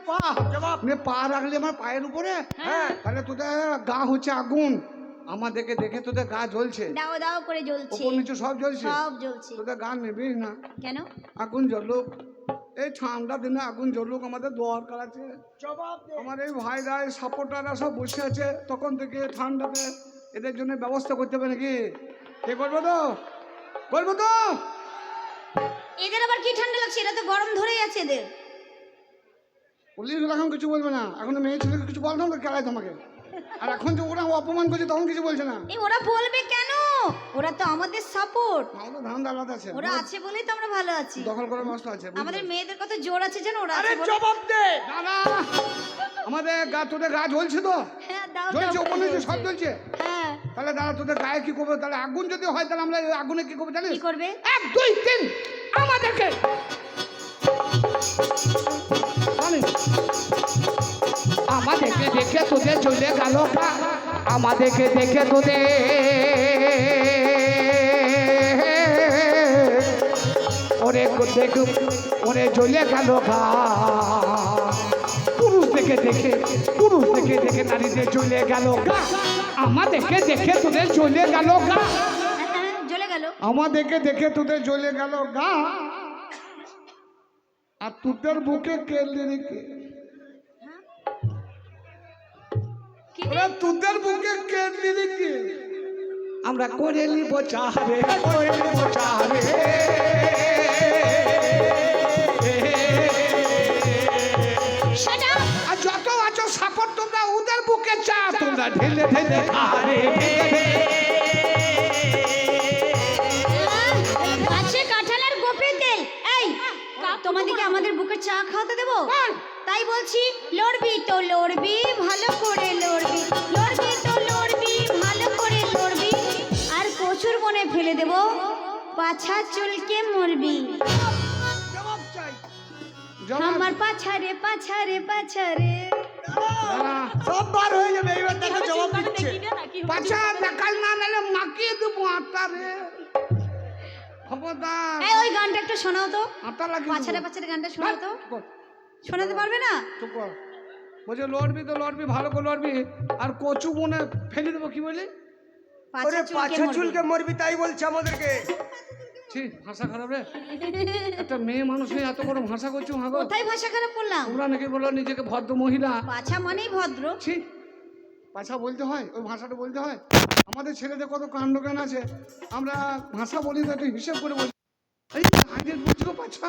পা জবাব নে পা রাখলে আমার পায়ের উপরে হ্যাঁ তাহলে তোদের গা হচ্ছে আগুন আমাদেরকে দেখে তোদের গা জ্বলছে দাও দাও করে জ্বলছে উপর নিচে সব জ্বলছে তোদের গা নেবি না কেন আগুন জ্বলুক এই ঠান্ডা দিনে আগুন জ্বলুক আমাদের দরকার আছে আমার এই ভাইরা সাপোর্টাররা সব বসে আছে তখন থেকে ঠান্ডাতে এদের জন্য ব্যবস্থা করতে হবে নাকি কে করবো তো এদের আবার কি ঠান্ডা লাগছে এটা তো গরম ধরেই আছে এদের পুলিশ এখন কিছু বলবে না এখন মেয়ে ছেলেকে কিছু বলতো না খেলায় তোমাকে আর এখন যে ওরা অপমান করছে তখন কিছু বলছে না এই ওরা বলবে কেন ওরা তো আমাদের সাপোর্ট আমাদের ধান আলাদা আছে ওরা আছে বলেই তো আমরা ভালো আছি দখল করে নষ্ট আছে আমাদের মেয়েদের কত জোর আছে জানো ওরা আছে বলে জবাব দে দাদা আমাদের গা তোদের গা জ্বলছে তো হ্যাঁ দাও জ্বলছে উপর নিচে সব জ্বলছে হ্যাঁ তাহলে দাদা তোদের গায়ে কি করবে তাহলে আগুন যদি হয় তাহলে আমরা ওই আগুনে কি করবো জানিস কি করবে 1 2 3 আমাদেরকে আমাদেরকে দেখে তোদের চলে গেল আমাদেরকে দেখে তোদের ওরে দেখো ওরে চলে গেল পুরুষ দেখে দেখে নারীদের চলে গেল আমাদেরকে দেখে তোদের চলে গেল জ্বলে গেল আমাদেরকে দেখে তোদের জ্বলে গেল গা আর তোদের বুকে কেলে রেখে তোদের বুকে কেলে রেখে আমরা করে নিব চাহারে আর যত আছো সাপোর্ট তোমরা ওদের বুকে চা তোমরা ঢেলে খারে আছে কাঁঠালের গোপে তেল এই তোমাদেরকে আমাদের বুকে চা খাওয়াতে দেবো তাই বলছি লড়বি তো লড়বি ভালো করে লড়বি ভালো করে লড়বি আর প্রচুর মনে ফেলে দেব পাছা চুলকে মরবি আমার পাছারে সব বার হয়ে যাবে এইবার দেখো জবাব দিচ্ছে পাছা দেখাল না নালে মাকিয়ে দেবো আটারে খবরদার এই ওই গানটা একটু শোনাও তো আটা লাগিয়ে পাছারে গানটা শোনাও তো শোনাতে পারবে না চুপ কর বলছে লড়বি তো লড়বি ভালো করে লড়বি আর কচু মনে ফেলে দেবো কি বলি পাছা চুলকে মরবি তাই বলছে আমাদেরকে ভাষা খারাপ রে একটা মেয়ে মানুষ হয়ে এত বড় ভাষা করছো কোথায় ভাষা খারাপ করলাম তোমরা নাকি বলো নিজেকে ভদ্র মহিলা পাছা মানেই ভদ্র পাছা বলতে হয় ওই ভাষাটা বলতে হয় আমাদের ছেলেদের কত কাণ্ড জ্ঞান আছে আমরা ভাষা বলি তো একটু হিসেব করে বলি এই আগের বুঝছো পাছা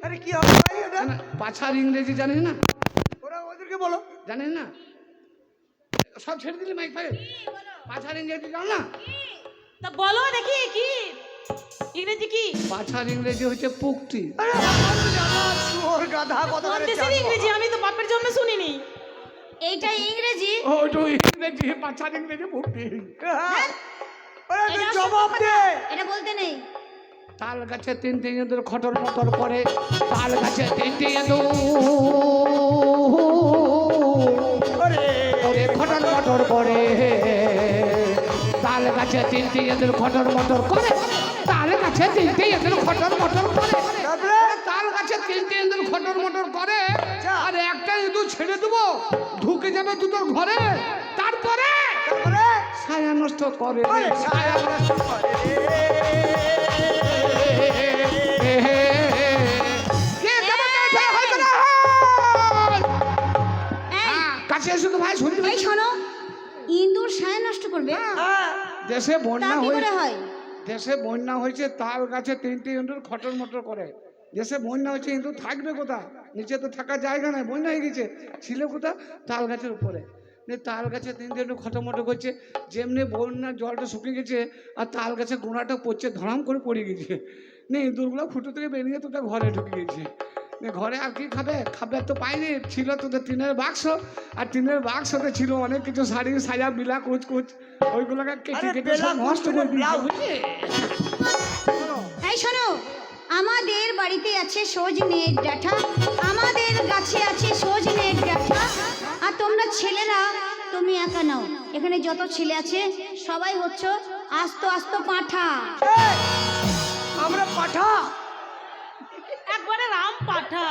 আরে কি হবে ভাই এটা পাছার ইংরেজি জানিস না ওরা ওদেরকে বলো জানিস না সব ছেড়ে দিলি মাইক ফাইল পাছার ইংরেজি জানো না তা বলো দেখি কি ইংরেজি কি পাছার ইংরেজি হচ্ছে পুকটি ইংরেজি আমি তো বাপের জন্মে শুনিনি এইটা ইংরেজি ওইটা ইংরেজি পাছার ইংরেজি পুকটি জবাব দে এটা বলতে নেই তাল গাছে তিনটে ইঁদুর খটর মটর করে তাল গাছে তিনটে ইঁদুর খটর মটর করে তাল গাছে তিনটে ইঁদুর খটর মটর করে তাল গাছে তিনটে ইঁদুর খটর মটর করে তাল গাছে তিনটে ইঁদুর খটর মটর করে আর একটা ইঁদুর ছেড়ে দেবো ঢুকে যাবে দুটোর ঘরে তারপরে ছায়া নষ্ট করে ছায়া নষ্ট করে কাছে এসো তো ভাই শুনতে এই শোনো ইন্দুর ছায়া নষ্ট করবে দেশে বন্যা হয় দেশে বন্যা হয়েছে তাল গাছে তিনটে ইঁদুর খটর মটর করে দেশে বন্যা হয়েছে ইঁদুর থাকবে কোথা নিচে তো থাকার জায়গা নাই বন্যা হয়ে গেছে ছিল কোথা তাল গাছের উপরে তাল গাছে তিনটে ইঁদুর খটর মটর করছে যেমনি বন্যার জলটা শুকিয়ে গেছে আর তাল গাছের গোড়াটা পড়ছে ধরাম করে পড়ে গেছে ইঁদুরগুলো ফুটো থেকে বেরিয়ে তোদের ঘরে ঢুকে গেছে ঘরে আর কি খাবে তো পাইনি ছিল তোদের টিনের বাক্স আর টিনের বাক্সতে ছিল অনেক কিছু শাড়ি সাজা বিলা কুচ ওইগুলোকে কেটে কেটে সব নষ্ট করে দিয়েছে এই শোনো আমাদের বাড়িতে আছে সজনের ডাঁটা আমাদের গাছে আছে সজনের ডাঁটা আর তোমরা ছেলেরা তুমি একা নাও এখানে যত ছেলে আছে সবাই হচ্ছে আস্ত পাঁঠা আমরা পাঠা একবারে রাম পাঠা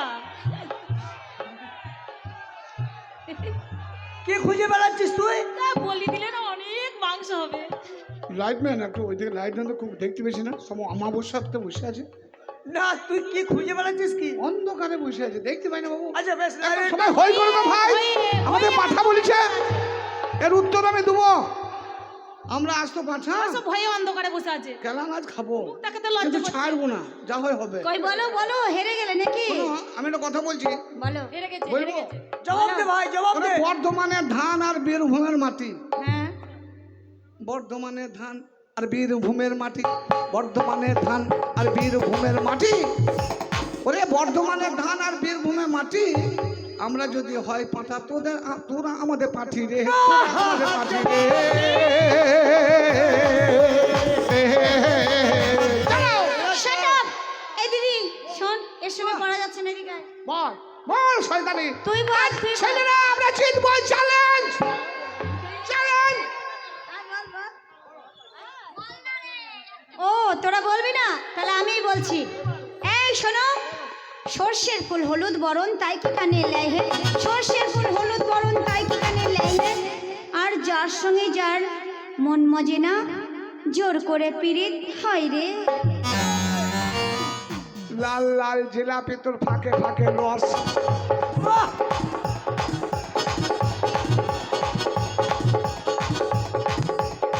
কি খুঁজে বেড়াচ্ছিস তুই? তা বলি দিলে না অনেক মাংস হবে। লাইটম্যান একটু ওইদিকে লাইটম্যান তো খুব দেখতে পেয়েছি না, সব আমাবস্যাতে বসে আছে, না তুই কি খুঁজে বেড়াচ্ছিস কি? অন্ধকারে বসে আছে, দেখতে পাই না বাবু। আচ্ছা বেশ, সবাই হই করবো ভাই, আমাদের পাঠা বলেছে, এর উত্তর আমি দেবো। আমরা আজ তো পাঠা সব ভয়ে অন্ধকারে বসে আছে। কেলান আজ খাবো, মুখটাকে তো লজ্জা কিন্তু করছে। ছাড়বো না, যা হয় হবে। কই বলো বলো, হেরে গেলে নাকি? শোনো, আমি একটা কথা বলছি, বলো। হেরে গেছে, বলবো? হেরে গেছে। জবাব দে ভাই, জবাব ওরে দে। বর্ধমানের ধান আর বীরভূমের মাটি, হ্যাঁ, বর্ধমানের ধান আর বীরভূমের মাটি, বর্ধমানের ধান আর বীরভূমের মাটি। ওরে বর্ধমানের ধান আর বীরভূমের মাটি, আমরা যদি হয় পাঠা, তোরা আমাদের পাঠি রে, তোরা আমাদের পাঠি রে। চালাও। Shut up. এই দিদি শোন, এর সঙ্গে পড়া যাচ্ছে নাকি গায়ে? বল বল শয়তানি, তুই বল, তুই বল। ছেলেরা আমরা জিতবো, চ্যালেঞ্জ চ্যালেঞ্জ। ও তোরা বলবি না, তাহলে আমিই বলছি। এই শোনো, সর্ষের ফুল হলুদ বরণ তাই কি কানে লাই হে, সর্ষের ফুল হলুদ বরণ তাই কি কানে লাই হে, আর যার সঙ্গে যার মন মজে না, জোর করে পিরিত হয় রে। লাল লাল জিলাপি তোর ফাঁকে ফাঁকে রস, বাহ!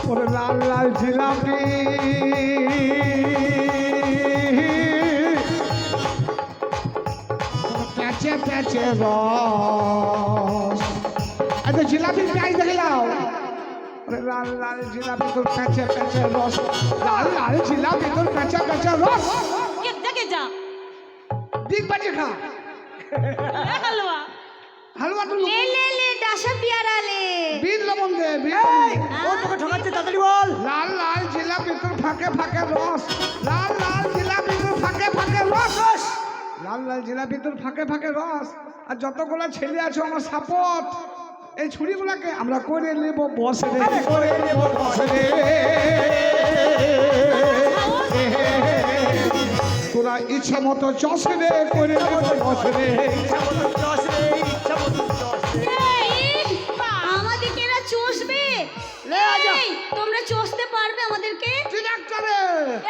ওরে লাল লাল জিলাপি প্যাচে প্যাচে রস। আচ্ছা জিলাপির প্রাইস দেখে যাও। ওরে লাল লাল জিলাপি তোর প্যাচে প্যাচে রস, লাল লাল জিলাপি তোর প্যাচে প্যাচে রস। কে দেখে যা। দিক বাজে খা এ হালুয়া। হালুয়া তো লে লে লে ডাসা পিয়ারা লে। বীর লবণ দে, বীর এই, লবণ। ও তোকে ঠকাচ্ছে, তাড়াতাড়ি বল। লাল লাল জিলাপি তোর ফাঁকে ফাঁকে রস, লাল লাল জিলাপি তোর ফাঁকে ফাঁকে রস, লাল লাল জিলাপি তোর ফাঁকে ফাঁকে রস। আর যতগুলো ছেলে আছে আমার সাপোর্ট, এই ছুরিগুলোকে আমরা করে নেব বস রে, করে নেব বস রে। তোরা ইচ্ছা মতো চস রে, করে নেব বস রে। ইচ্ছা মতো চস রে, ইচ্ছা মতো চস রে। আমাদেরকে এরা চষবে। লে আজা। এই, তোমরা চষতে পারবে আমাদেরকে? ডিরেক্টরে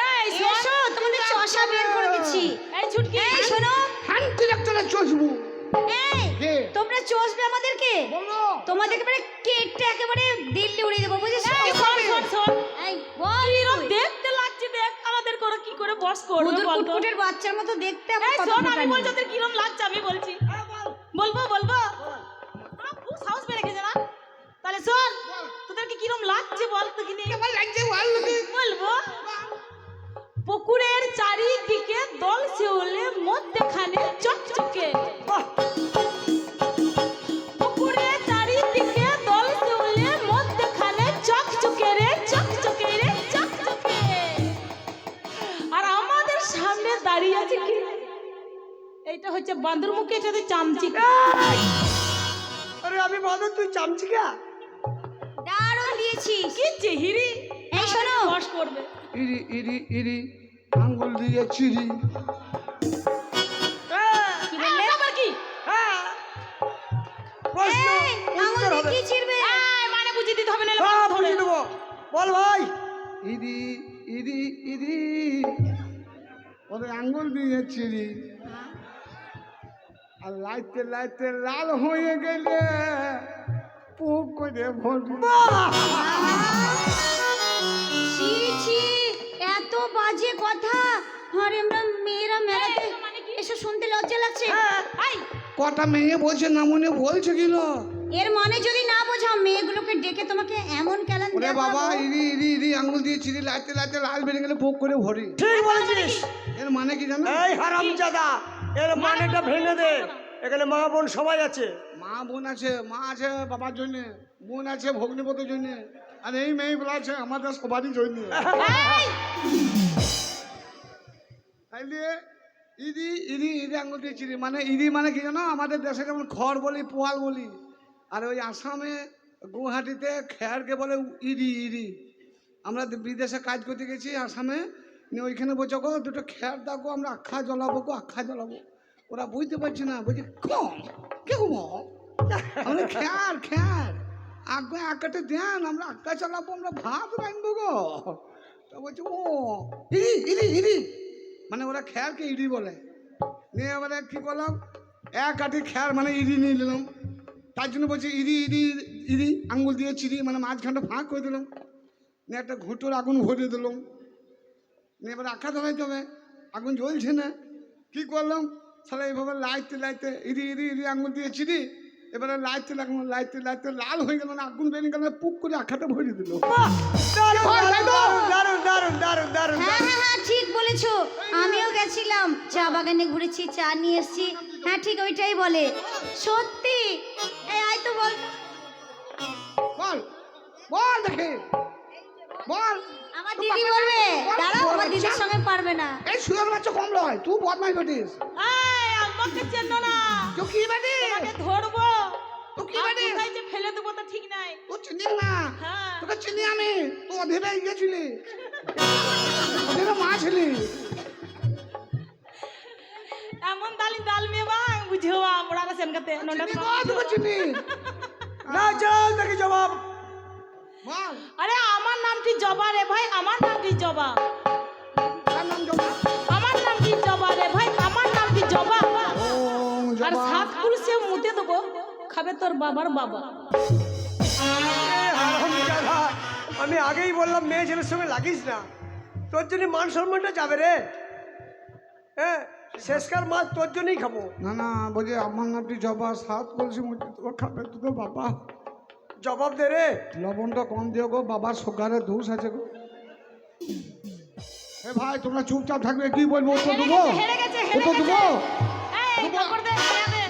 এই শোন, এসো, তোমাদের চষা বের করে দিচ্ছি। এই ছুটকি। এই শোনো, হ্যান্ড ডিরেক্টরে চসবো। এই কে? তোমরা চষবে আমাদেরকে, বলো তোমাদেরকে এবারে কেটে একেবারে দিল্লি উড়িয়ে দেবো, বুঝেছো? এই শোন, শোন, শোন। এই বল, কিরম দেখতে লাগছে দেখ, আমাদের করে কি করে বস করবে হুদুর বলতো। কুটকুটের বাচ্চার মতো দেখতে আমার এই কত শোন, আমি ফুটানি। বলছি ওদের কিরম লাগছে আমি বলছি। বলবো বলবো। খুব সাহস বেড়ে গেছে না? তাহলে শোন, তোদেরকে কিরম লাগছে বল তো কিনে। কেমন লাগছে বল? বলবো। পুকুরের চারিদিকে দল শিউলে, মধ্যখানে চকচকে। বাহ! পুকুরের চারিদিকে দল শিউলে, মধ্যখানে চকচকে রে, চকচকে রে, চকচকে। আর আমাদের সামনে দাঁড়িয়ে আছে কি? এইটা হচ্ছে বান্দর মুখে, এটা হচ্ছে চামচিকা। এই! আরে আমি বাঁদর, তুই চামচিকা? দারুণ দিয়েছিস। কি চেহিরি। এই শোনো, বস করবে। ইরি ইরি ইরি আঙ্গুল দিয়ে চিরি। কি বললে? আবার কি? হ্যাঁ। প্রশ্ন, এই, আঙুল উত্তর দিয়ে হবে। কি ছিড়বে? এই, মানে বুঝিয়ে দিতে হবে না। সব বুঝিয়ে দেবো। বল ভাই। ইরি ইরি ইরি ওরে আঙ্গুল দিয়ে চিরি। আর লাইতে লাইতে লাল হয়ে গেলে পুক করে ভরবো। ছি ছি, এত বাজে কথা। আরে আমরা মেয়েরা মেলাতে মানে কি? এসব শুনতে লজ্জা লাগছে। এই, কটা মেয়ে বলছে না মনে বলছে কিলো। এর মানে যদি না বোঝাও, মেয়েগুলোকে ডেকে তোমাকে এমন কেলান ওরে দেয়া বাবা করাবো। ইরি ইরি ইরি আঙ্গুল দিয়ে চিরি, লাইতে লাইতে লাল বেরিয়ে গেলে পুক করে ভরি। ঠিক বলেছিস। এর মানে কি জানো? এই হারামজাদা, এর মানেটা ভেঙে দে। এখানে মা বোন সবাই আছে। মা বোন আছে, মা আছে বাবার জন্য, বোন আছে ভগ্নিপতির জন্য, আর এই মেয়েগুলো আছে আমাদের সবারই জন্য। এই, তাইলে ইরি ইরি ইরি আঙুল দিয়ে চিরি মানে ইরি মানে কি জানো? আমাদের দেশে যেমন খড় বলি, পোয়াল বলি, আর ওই আসামে গুয়াহাটিতে খেয়ারকে বলে ইরি ইরি। আমরা বিদেশে কাজ করতে গেছি আসামে, নিয়ে ওইখানে বলছে গো দুটো খেয়ার দাও গো, আমরা আখা জ্বলাবো গো, আখা জ্বলাবো। ওরা বুঝতে পারছি না, বলছে কম কেউ আমরা খ্যার খ্যার আগে আঁকাতে দেন, আমরা আঁকা চালাবো, আমরা ভাত রাখবো গো। তা বলছে ও ইরি ইরি ইরি, মানে ওরা খ্যারকে ইরি বলে। নিয়ে এবারে কি করলাম, এক আটি খ্যার মানে ইরি নিয়ে নিলাম, তার জন্য বলছে ইরি ইরি ইরি, আঙুল দিয়ে চিরি, মানে মাঝখানটা ফাঁক করে দিলাম। নিয়ে একটা ঘুঁটোর আগুন ভরে দিলাম, নিয়ে এবার আঁকা ধরাইতে হবে, আগুন জ্বলছে না। কি করলাম, তাহলে এইভাবে লাইতে লাইতে ইরি ইরি ইরি আঙুল দিয়ে চিরি, এবারে লাইতে লাগলো, লাইতে লাইতে লাল হয়ে গেল না, আগুন বেরিয়ে গেল, পুক করে আঁকাটা ভরে দিল। দারুণ দারুণ দারুণ দারুণ। হ্যাঁ হ্যাঁ হ্যাঁ ঠিক বলেছো, আমিও গেছিলাম চা বাগানে, ঘুরেছি, চা নিয়ে এসেছি। হ্যাঁ ঠিক ওইটাই বলে, সত্যি। এই আয় তো বল, বল বল দেখে বল। আমার দিদি বলবে, দাঁড়াও, আমার দিদির সঙ্গে পারবে না। এই শুয়োর বাচ্চা কম লয়, তুই বদমাই বেটিস। এই আমাকে চেনো না, তুই কি বেটি, তোমাকে ধরবো, তুই কি আর বেটি, কোথায় যে ফেলে দেবো তো ঠিক নাই। তুই চিনিস না, হ্যাঁ তোকে চিনি আমি, তুই অধীরে গিয়েছিলি, অধীরে মা ছিলি। এমন দালি ডাল মেয়ে বা বুঝেও আমরা সেনকাতে নন্ডা। চিনি গো, তোকে চিনি। না চল দেখি জবাব। বল আরে আমার নামটি জবা রে ভাই, আমার নামটি জবা, তার নাম জবা। আমার নামটি জবা রে ভাই, আমার নামটি জবা। ও আর জবা। 7 পুরুষে মুতে দেবো, খাবে তোর বাবার বাবা। হারামজাদা, আমি আগেই বললাম মেয়ে ছেলের সঙ্গে লাগিস না, তোর জন্য মান সম্মানটা যাবে রে। হ্যাঁ শেষকার মাছ তোর জন্যই খাবো। না না, বলছে আমার নামটি জবা, সাত কলসি মুখে তো খাবে তো বাবা। জবাব দে রে। লবণটা কম দিও গো, বাবার সুগারের দোষ আছে গো। এ ভাই তোমরা চুপচাপ থাকবে, কি বলবো ও তো দেবো, হেরে গেছে, ও হেরে তো গেছে। দেবো। এই থাপড় দে, খেয়ে দে।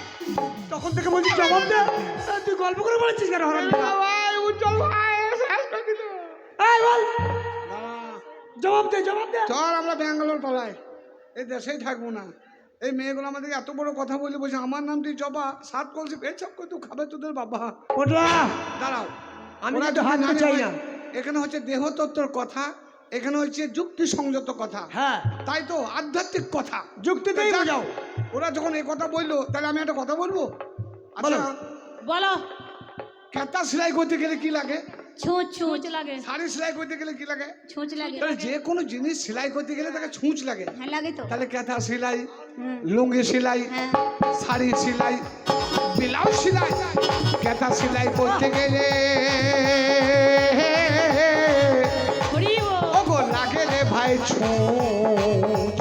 তখন থেকে বলছি জবাব দে, তুই গল্প করে বলেছিস কেন হারামজাদা? ভাই উজ্জ্বল ভাই শেষ করে দিল। এই বল, না, জবাব দে জবাব দে। চল আমরা ব্যাঙ্গালোর পালাই, এই দেশেই থাকবো না। এই মেয়েগুলো আমাদেরকে এত বড় কথা বলে বলছে আমার নামটি জবা, সাত কলসি পেছাপ করে তুই খাবে তোদের বাবা। ওঠা, দাঁড়াও, আমি ওরা কিন্তু যদি হাত না চাই নেয়, না। এখানে হচ্ছে দেহতত্ত্বর কথা, এখানে হচ্ছে যুক্তি সংযত কথা, হ্যাঁ তাই তো আধ্যাত্মিক কথা। যুক্তিতেই যাক, বোঝাও। ওরা যখন এই কথা বললো, তাহলে আমি একটা কথা বলবো। বলো। আচ্ছা, বলো। কাঁথা সেলাই করতে গেলে কি লাগে, ছুঁচ ছুঁচ ছুঁচ লাগে, শাড়ি সেলাই করতে গেলে কি লাগে, ছুঁচ লাগে। তাহলে যে কোনো জিনিস সেলাই করতে গেলে তাকে ছুঁচ লাগে। হ্যাঁ লাগে তো। তাহলে কাঁথা সেলাই, হুম, লুঙ্গি সেলাই, হ্যাঁ শাড়ি সেলাই, ব্লাউজ সেলাই, কাঁথা সেলাই করতে গেলে হরিব। ওগো লাগে রে ভাই ছুঁচ,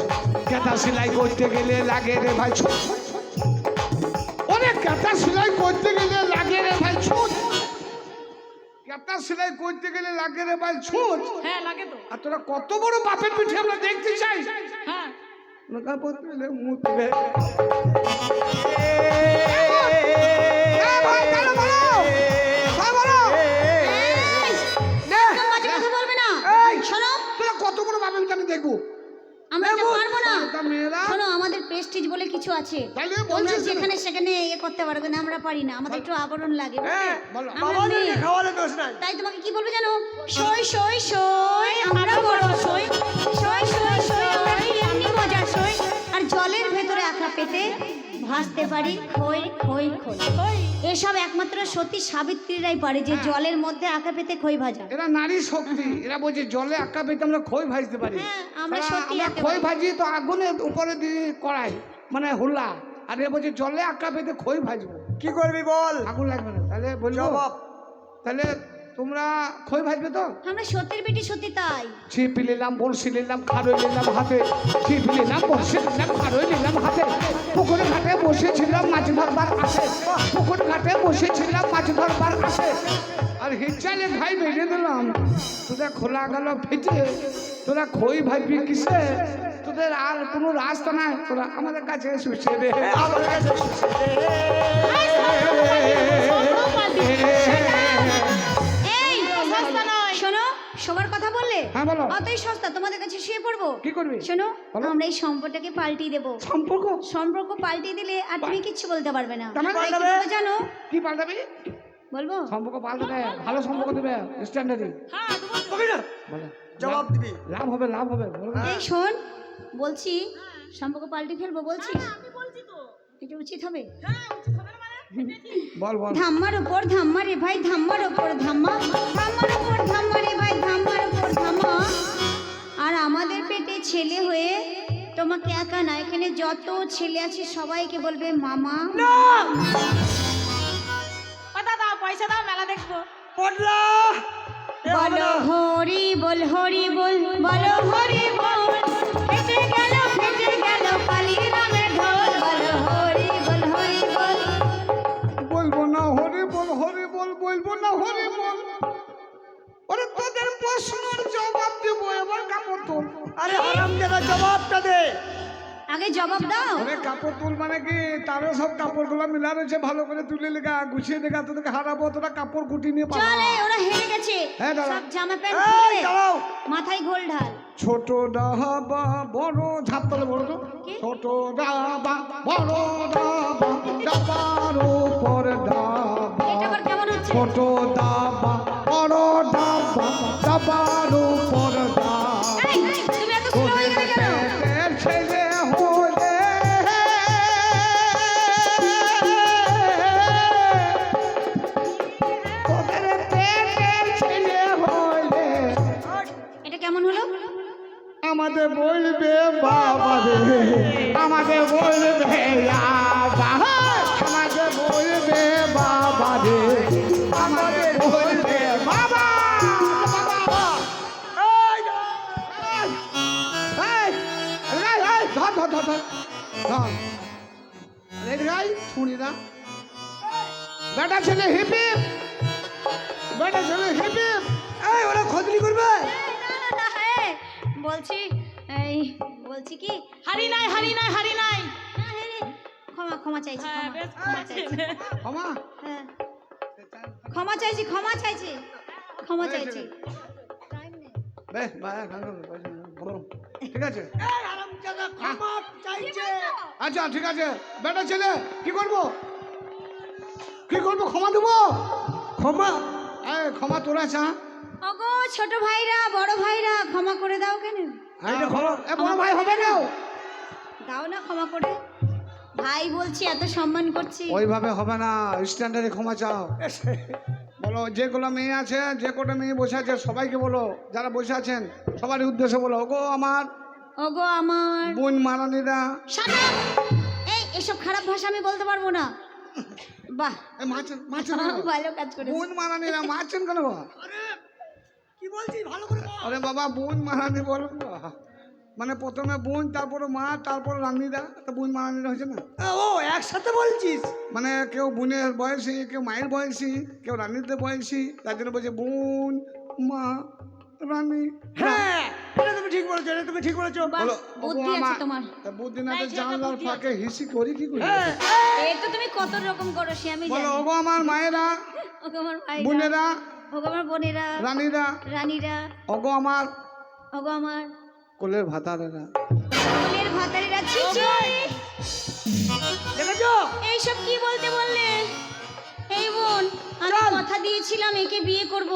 কাঁথা সেলাই করতে গেলে লাগে রে ভাই ছুঁচ, অনেক কাঁথা সেলাই করতে গেলে লাগে রে ভাই ছুঁচ, কাঁথা সেলাই করতে গেলে লাগে রে ভাই ছুঁচ। হ্যাঁ লাগে তো। আর তোরা কত বড় বাপের পিঠে আমরা দেখতে চাই, হ্যাঁ লগা পড়তে গেলে মুতবে। একদম বাজে কথা বলবে না। শোনো, তোরা কত বড় বাপের পিঠে আমি দেখবো, আমরা এটা পারবো না। তা মেয়েরা শোনো, আমাদের প্রেস্টিজ বলে কিছু আছে, তাহলে তোমরা বলছিস কেন? যেখানে সেখানে ইয়ে করতে পারবে না, আমরা পারি না, আমাদের একটু আবরণ লাগে, বুঝলে? হ্যাঁ বলো। আমরা বাবাদেরকে মেয়ে। খাওয়ালে দোষ নাই। তাই তোমাকে কি বলবো জানো, সই সই সই আমরা বড় সই, সই সই সই আমরা কি এমনি মজার সই, আর জলের ভেতরে আঁকা পেতে ভাসতে পারি খই খই খই। ওই এসব একমাত্র সতী সাবিত্রীরাই পারে, যে জলের মধ্যে আঁকা পেতে খই ভাজা। এরা নারী শক্তি, এরা বলছে জলে আঁকা পেতে আমরা খই ভাজতে পারি। হ্যাঁ, আমরা তারা- সত্যি আমরা একেবারে। খই ভাজি তো আগুনের উপরে দিয়ে কড়াই, মানে হুল্লা, আর এ বলছে জলে আঁকা পেতে খই ভাজবো, কি করবি বল, আগুন লাগবে না। তাহলে বলবো, জবাব। তাহলে তোমরা খই ভাজবে তো? আমরা সত্যের বেটি সত্যি তাই। ছিপি নিলাম, বড়শি নিলাম, খারই নিলাম হাতে, ছিপি নিলাম, বড়শি নিলাম, খারই নিলাম হাতে, পুকুর ঘাটে বসেছিলাম মাছ ধরবার আসে, পুকুর ঘাটে বসেছিলাম মাছ ধরবার আসে, আর হিচালে ভাই বেরিয়ে দিলাম, তোদের খোলা গেল ফেটে, তোরা খই ভাজবি কিসে, তোদের আর কোনো রাস্তা নাই, তোরা আমাদের কাছে শুষে রে। আমার কাছে এই সস্তা নয়। শোনো, সবার কথা বললে হ্যাঁ বলো, অতই সস্তা, তোমাদের কাছে শুয়ে পড়বো। কি করবি? শোনো, বলো। আমরা এই সম্পর্কটাকে পাল্টিয়ে দেবো। সম্পর্ক সম্পর্ক পাল্টিয়ে দিলে আর তুমি কিচ্ছু বলতে পারবে না। তার মানে? তাই কিভাবে জানো কি পাল্টাবি? বলবো? সম্পর্ক পাল্টাবে, ভালো সম্পর্ক দেবে, স্ট্যান্ডার্ডই। হ্যাঁ দেবো তো। বলি না, বলো, জবাব দিবি। লাভ হবে, লাভ হবে, বলো না। এই শোন, বলছি সম্পর্ক পাল্টে ফেলবো বলছি, আমি বলছি তো। এটা উচিত হবে? হ্যাঁ উচিত হবে না মানে? বল বল ধাম্মার উপর ধাম্মা রে ভাই ধাম্মার উপর ধাম্মা, ধাম্মার উপর ধাম্মা রে ভাই ধাম্মার উপর ধাম্মা। আর আমাদের পেটে ছেলে হয়ে তোমাকে একা না, এখানে যত ছেলে আছে সবাইকে বলবে মামা। ও দাদা পয়সা দাও, মেলা দেখবো। পটলা বলো হরি বল হরি বল, বলো হরি বল। ফেটে গেল কালী নামের ঢোল, বলো হরি বল হরি বল। বলবো না হরি বল হরি বল, বলবো না হরি বল। ওরে তোদের প্রশ্নের জবাব দেব, এবার কাপড় তোল। আরে হারামজাদা জবাবটা দে। আগে জবাব দাও। আরে কাপড় তুল মানে কি, তারও সব কাপড়গুলো মিলা রয়েছে, ভালো করে তুলে লেগা গুছিয়ে দেখা, তোদেরকে হারাবো, তোরা কাপড় গুটি নিয়ে পাবো। চলে ওরা হেরে গেছে, হ্যাঁ, দাঁড়া। সব জামা প্যান্ট এই খুলে দাঁড়াও। মাথায় ঘোল ঢাল। ছোট ডাবা বড় ঝাপ তলে বড় তো, কি? ছোট ডাবা বড় ডাবা, ডাবার উপর ডাবা। এটা আবার কেমন হচ্ছে? ছোট ডাবা বড় ডাবা, ডাবার উপর ডাবা। এই, তুমি এত স্লো হয়ে গেলে কেন? পেটের ছেলে হলে তোদের পেটের ছেলে হলে এটা কেমন হলো? আমাদের বলবে বাবা রে, আমাদের বলবে বাবা, আমাদের বলবে বাবা রে, আমাদের বলবে বাবা। এই এই, এই, এই, ধর ধর ধর ধর ধর। এই গাই শুনি না, বেটা ছেলে হিপি, বেটা ছেলে হিপি। এই ওরা খদরি করবে। না, বলছি বলছি কি হারি নাই, হারি নাই, হারি নাই। না, ক্ষমা ক্ষমা চাইছি, হ্যাঁ, ক্ষমা, বেশ ক্ষমা চাইছি। ক্ষমা হ্যাঁ, ক্ষমা চাইছি, ক্ষমা চাইছি, ক্ষমা চাইছি। বেশ ভাই, ঠিক আছে। এই হারামজাদা ক্ষমা চাইছে। আচ্ছা ঠিক আছে, বেটা ছেলে কি করবো, কি করবো, ক্ষমা দেবো? ক্ষমা এই ক্ষমা তোরা চা। ওগো ছোট ভাইরা বড় ভাইরা ক্ষমা করে দাও। কেন এইটা ক্ষমা, এ বড় ভাই হবে না, দাও না ক্ষমা করে? ভাই বলছি, এত সম্মান করছি। ওইভাবে হবে না, স্ট্যান্ডার্ডে ক্ষমা চাও। বলো যেগুলো মেয়ে আছে, যে কটা মেয়ে বসে আছে সবাইকে বলো, যারা বসে আছেন সবারই উদ্দেশ্যে বলো, ওগো আমার ওগো আমার বোন মারানিরা। Shut up! এই এসব খারাপ ভাষা আমি বলতে পারবো না। বাহ, মাছেন মাছেন ভালো কাজ করেছো। বোন মারানিরা, মাছেন কেন গো? কি বলছিস ভালো করে বল। আরে বাবা বোন মারানি বলো, মানে প্রথমে বোন, তারপরে মা, তারপরে রান্নিরা, তো বোন মারানিরা হয়েছে না? ও একসাথে বলছিস। মানে কেউ বোনের বয়সী, কেউ মায়ের বয়সী, কেউ রান্নিদের বয়সী, তার জন্য বলছে বোন মা রানী। হ্যাঁ এটা তুমি ঠিক বলেছো, এটা তুমি ঠিক বলেছো। বাহ, বলো, বুদ্ধি ওগো আছে আমার, তোমার। তা বুদ্ধি না তো এই যে একটা জানলার বুদ্ধি ফাঁকে হিসি করি কি করি? হ্যাঁ এই তো তুমি কত রকম করো সে আমি বলো, জানি। ওগো আমার মায়েরা, ওগো আমার ভাইরা, বোনেরা, ওগো আমার বোনেরা, রানীরা, রানীরা, ওগো আমার ওগো আমার কোলের ভাতারেরা। বোনের ভাতারিরা। ছি ছি, দেখেছো এইসব কি বলতে বললে? এই বোন, আমি কথা দিয়েছিলাম একে বিয়ে করব,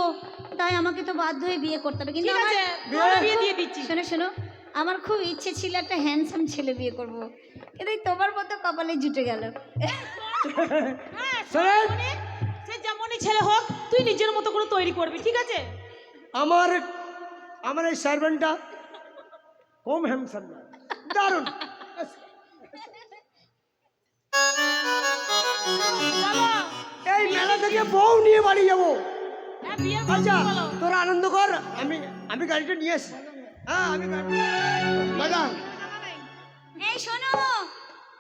তাই আমাকে তো বাধ্য হয়ে বিয়ে করতে হবে। কিন্তু ঠিক আছে, আমার তোরা বিয়ে দিয়ে দিচ্ছি। শোনো শোনো, আমার খুব ইচ্ছে ছিল একটা হ্যান্ডসাম ছেলে বিয়ে করব, কিন্তু এই তোমার মতো কপালে জুটে গেল। হ্যাঁ, শোনেন। মানে সে যেমনই ছেলে হোক, তুই নিজের মতো করে তৈরি করবি, ঠিক আছে? আমার আমার এই সার্ভেন্টটা হোম হ্যামসন দারুণ। চলো। এই মেলা থেকে বউ নিয়ে বাড়ি যাবো। হ্যাঁ, বিয়ের আচ্ছা কথা বলো। তোরা আনন্দ কর, আমি গাড়িটা নিয়ে আসি। হ্যাঁ আমি বাজান, এই শোনো,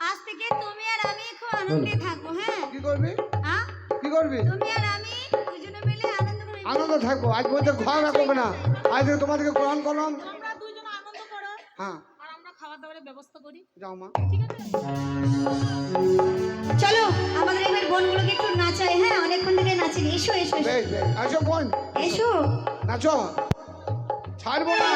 আজ থেকে তুমি আর আমি খুব আনন্দে থাকবো। হ্যাঁ, কি করবি, হ্যাঁ, কি করবি? তুমি আর আমি দুজনে মিলে আনন্দ করবো। আনন্দ থাকবো, আজ বলতে ঘর রাখবে না, আজ থেকে তোমাদেরকে গ্রহণ করলাম। তোমরা দুইজন আনন্দ করো, হ্যাঁ আর আমরা খাবার দাবারের ব্যবস্থা করি, যাও মা। ঠিক আছে? চলো আমাদের এবার বোনগুলোকে একটু নাচাই। হ্যাঁ, অনেকক্ষণ থেকে নাচিনি। এসো এসো এসো বেশ বেশ, আসো বোন, এসো। নাচো, ছাড়বো না।